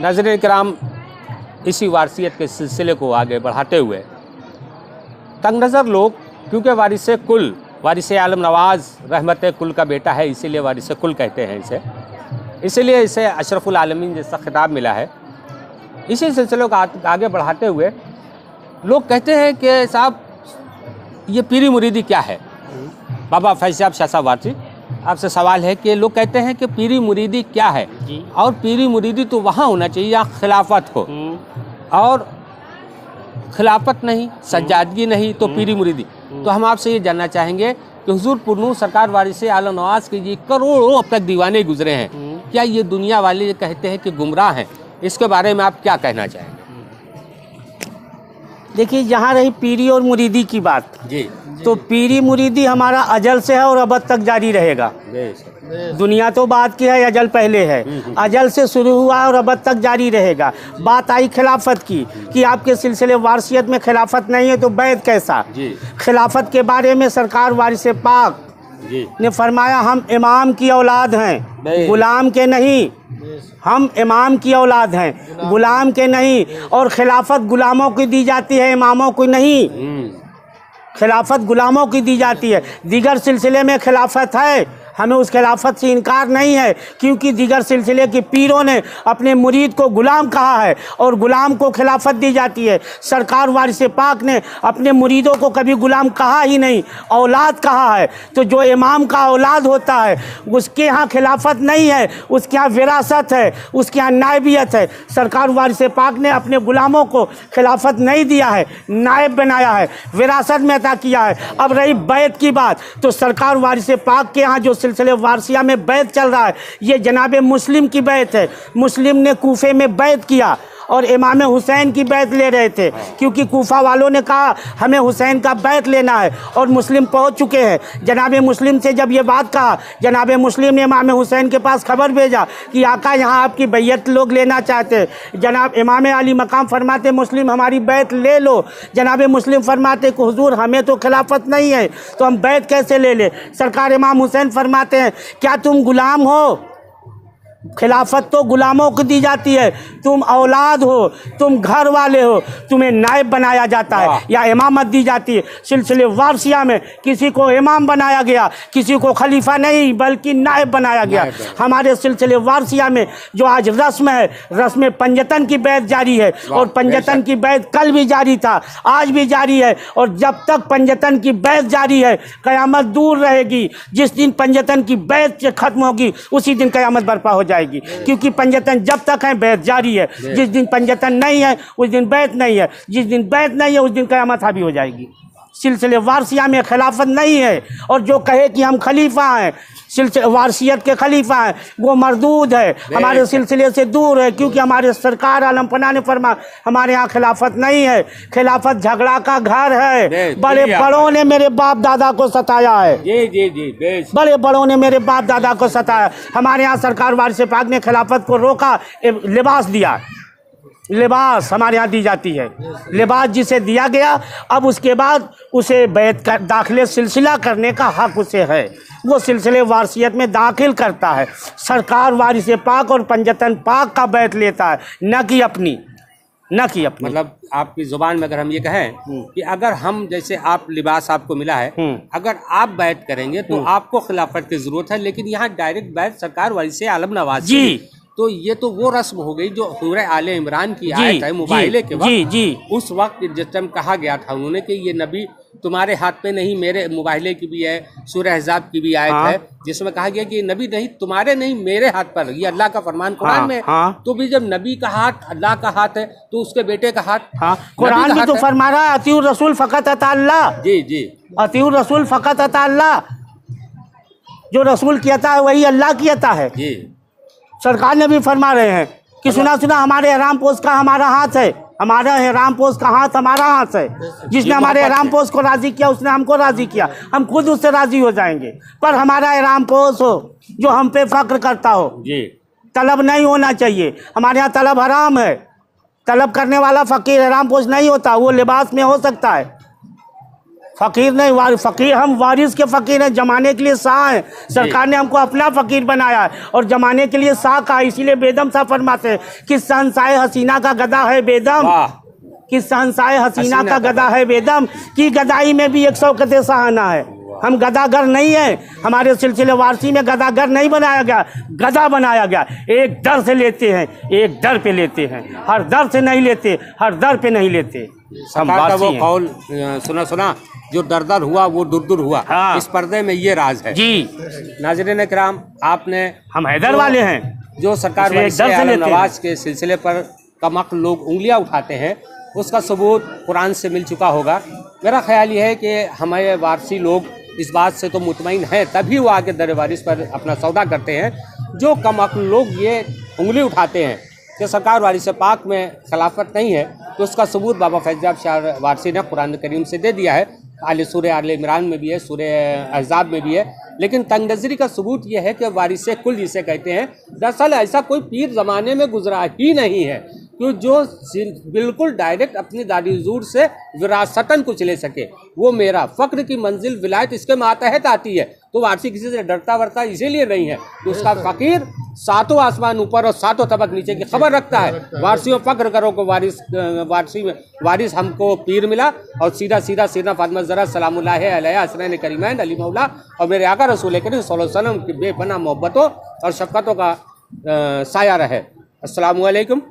नाज़रीन किराम, इसी वारसियत के सिलसिले को आगे बढ़ाते हुए तंग नज़र लोग, क्योंकि वारिस कुल, वारिस आलम नवाज़ रहमत कुल का बेटा है, इसीलिए वारिस कुल कहते हैं इसे, इसीलिए इसे अशरफुल आलमीन जैसा खिताब मिला है। इसी सिलसिले को आगे बढ़ाते हुए लोग कहते हैं कि साहब ये पीरी मुरीदी क्या है। बाबा फैज़ शाह साहब वारसी, आपसे सवाल है कि लोग कहते हैं कि पीरी मुरीदी क्या है, और पीरी मुरीदी तो वहाँ होना चाहिए या खिलाफत को, और खिलाफत नहीं, सज्जादगी नहीं तो पीरी मुरीदी। तो हम आपसे ये जानना चाहेंगे कि हुजूर पुरनूर सरकार वारिस आलम नवाज़ के जी करोड़ों अब तक दीवाने गुजरे हैं, क्या ये दुनिया वाले ये कहते हैं कि गुमराह हैं, इसके बारे में आप क्या कहना चाहेंगे? देखिए, जहाँ रही पीरी और मुरीदी की बात जी, तो पीरी मुरीदी हमारा अजल से है और अब तक जारी रहेगा। दुनिया तो बात की है, अजल पहले है, अजल से शुरू हुआ और अब तक जारी रहेगा। बात आई खिलाफत की कि आपके सिलसिले वारसियत में खिलाफत नहीं है तो बैत कैसा। खिलाफत के बारे में सरकार वारिस पाक ने फरमाया, हम इमाम की औलाद हैं, गुलाम के नहीं। हम इमाम की औलाद हैं, गुलाम के नहीं। और खिलाफत गुलामों की दी जाती है, इमामों को नहीं। खिलाफत गुलामों की दी जाती है। दीगर सिलसिले में खिलाफत है, हमें उस खिलाफत से इनकार नहीं है, क्योंकि दीगर सिलसिले के पीरों ने अपने मुरीद को गुलाम कहा है और गुलाम को खिलाफत दी जाती है। सरकार वारिस पाक ने अपने मुरीदों को कभी गुलाम कहा ही नहीं, औलाद कहा है। तो जो इमाम का औलाद होता है उसके यहाँ खिलाफत नहीं है, उसके यहाँ विरासत है, उसके यहाँ नायबियत है। सरकार वारिस पाक ने अपने गुलामों को खिलाफत नहीं दिया है, नायब बनाया है, विरासत में अता किया है। अब रही बैत की बात, तो सरकार वारिस पाक के यहाँ जो सिलसिले वारसिया में बैत चल रहा है, ये जनाब मुस्लिम की बैत है। मुस्लिम ने कूफे में बैत किया और इमाम हुसैन की बैत ले रहे थे, क्योंकि कूफा वालों ने कहा हमें हुसैन का बैत लेना है, और मुस्लिम पहुंच चुके हैं। जनाब मुस्लिम से जब ये बात कहा, जनाब मुस्लिम ने इमाम हुसैन के पास खबर भेजा कि आका यहाँ आपकी बैत लोग लेना चाहते हैं। जनाब इमाम अली मकाम फरमाते, मुस्लिम हमारी बैत ले लो। जनाब मुस्लिम फरमाते कि हुजूर हमें तो खिलाफत नहीं है, तो हम बैत कैसे ले ले। सरकार इमाम हुसैन फरमाते हैं, क्या तुम गुलाम हो? खिलाफत तो गुलामों को दी जाती है, तुम औलाद हो, तुम घर वाले हो, तुम्हें नायब बनाया जाता है या इमामत दी जाती है। सिलसिले वारसिया में किसी को इमाम बनाया गया, किसी को खलीफा नहीं बल्कि नायब बनाया गया। हमारे सिलसिले वारसिया में जो आज रस्म है, रस्म पंजतन की बैत जारी है, और पंजतन की बैत कल भी जारी था, आज भी जारी है, और जब तक पंजतन की बैत जारी है क़यामत दूर रहेगी। जिस दिन पंजतन की बैत खत्म होगी उसी दिन क़यामत बर्पा हो जाएगी, क्योंकि पंजतन जब तक है बैत जारी है। जिस दिन पंजतन नहीं है उस दिन बैत नहीं है, जिस दिन बैत नहीं है उस दिन क़यामत हावी हो जाएगी। सिलसिले वारसिया में खिलाफत नहीं है, और जो कहे कि हम खलीफा हैं, सिलसिले वारसियत के खलीफा हैं, वो मरदूद है, हमारे सिलसिले से दूर है। क्योंकि हमारे सरकार आलम पना ने फरमा, हमारे यहाँ खिलाफत नहीं है, खिलाफत झगड़ा का घर है। बड़े बड़ों ने मेरे बाप दादा को सताया है, बड़े बड़ों ने मेरे बाप दादा को सताया। हमारे यहाँ सरकार वारिस पाक ने खिलाफत को रोका, लिबास दिया, लिबास हमारे यहाँ दी जाती है, लिबास जिसे दिया गया, अब उसके बाद उसे बैत का दाखिले सिलसिला करने का हक उसे है, वो सिलसिले वारसियत में दाखिल करता है। सरकार वारिस पाक और पंजतन पाक का बैत लेता है, न कि अपनी। मतलब आपकी जुबान में अगर हम ये कहें कि अगर हम, जैसे आप लिबास आपको मिला है, अगर आप बैत करेंगे तो आपको खिलाफत की जरूरत है, लेकिन यहाँ डायरेक्ट बैत सरकार वारिस आलम नवाज जी, तो ये तो वो रस्म हो गई जो सूरह आले इमरान की आयत है मुबाइले के वक्त। उस वक्त जिस टाइम कहा गया था उन्होंने कि ये नबी तुम्हारे हाथ पे नहीं, मेरे मुबाइले की भी है, सूरह अहज़ाब की भी आयत है जिसमें कहा गया कि ये नबी नहीं, तुम्हारे नहीं, मेरे हाथ पर, ये अल्लाह का फरमान कुरान में। तो भी जब नबी का हाथ अल्लाह का हाथ है तो उसके बेटे का हाथ कुरान भी तो फरमा रहा है, अतीउर रसूल फ़क़त अता अल्लाह। जी, अतीउर रसूल फ़क़त अता अल्लाह, जो रसूल की अता है वही अल्लाह की अता है। सरकार ने भी फरमा रहे हैं कि सुना हमारे हराम पोश का हमारा हाथ है, हमारा हराम पोश का हाथ हमारा हाथ है। जिसने हमारे हराम पोश को राज़ी किया उसने हमको राज़ी किया, हम खुद उससे राज़ी हो जाएंगे। पर हमारा हराम पोश हो जो हम पे फ़क्र करता हो, तलब नहीं होना चाहिए। हमारे यहाँ तलब हराम है, तलब करने वाला फ़कीर हराम पोश नहीं होता, वो लिबास में हो सकता है। फकीर नहीं, फकीर हम वारिस के फकीर हैं, जमाने के लिए शाह हैं। सरकार ने हमको अपना फकीर बनाया है और जमाने के लिए शाह कहा, इसीलिए बेदम साहब फरमाते हैं कि शहंशाह हसीना का गदा है बेदम, कि शहंशाह हसीना का गदा है बेदम, कि गदाई में भी 100 कदे सहाना है। हम गदागर नहीं हैं, हमारे सिलसिले वारसी में गदागर नहीं बनाया गया, गदा बनाया गया। एक दर से लेते हैं, एक दर पे लेते हैं, हर दर से नहीं लेते, हर दर पे नहीं लेते। हम वो कौल सुना जो दर हुआ वो दुर हुआ। हाँ। इस पर्दे में ये राज है जी। नाज़रीन किराम, आपने, हम हैदर वाले हैं जो सरकार नवाज के सिलसिले पर कमक लोग उंगलियां उठाते हैं, उसका सबूत कुरान से मिल चुका होगा। मेरा ख्याल ये है कि हमारे वारसी लोग इस बात से तो मुतमईन हैं, तभी वो आगे दर वारिस पर अपना सौदा करते हैं। जो कमअक्ल लोग ये उंगली उठाते हैं कि सरकार वारिस पाक में खिलाफत नहीं है, तो उसका सबूत बाबा फैज़ाब शाह वारसी ने कुरान करीम से दे दिया है। सूरह आल इमरान में भी है, सूरह अहज़ाब में भी है। लेकिन तंग नज़री का सबूत यह है कि वारिस कुल जिसे कहते हैं, दरअसल ऐसा कोई पीर ज़माने में गुजरा ही नहीं है कि जो बिल्कुल डायरेक्ट अपनी दादी हुजूर से विरासतन कुछ ले सके। वो मेरा फ़क्र की मंजिल विलायत इसके मातहत आती है। तो वारसी किसी से डरता वरता इसीलिए नहीं है कि उसका फ़कीर सातों आसमान ऊपर और सातों तबक नीचे की खबर रखता है। वारसियों फ़क्र करो को वारसी में वारिस हमको पीर मिला, और सीधा सीधा सीधा फातिमा ज़हरा सलामुल्लाह अलैहा हसनैन करीमैन अली मौला और मेरे आका रसूल करीम सल्लल्लाहु अलैहि वसल्लम की बेपनाह मोहब्बतों और शफ़क़तों का साया रहे। अस्सलामु अलैकुम।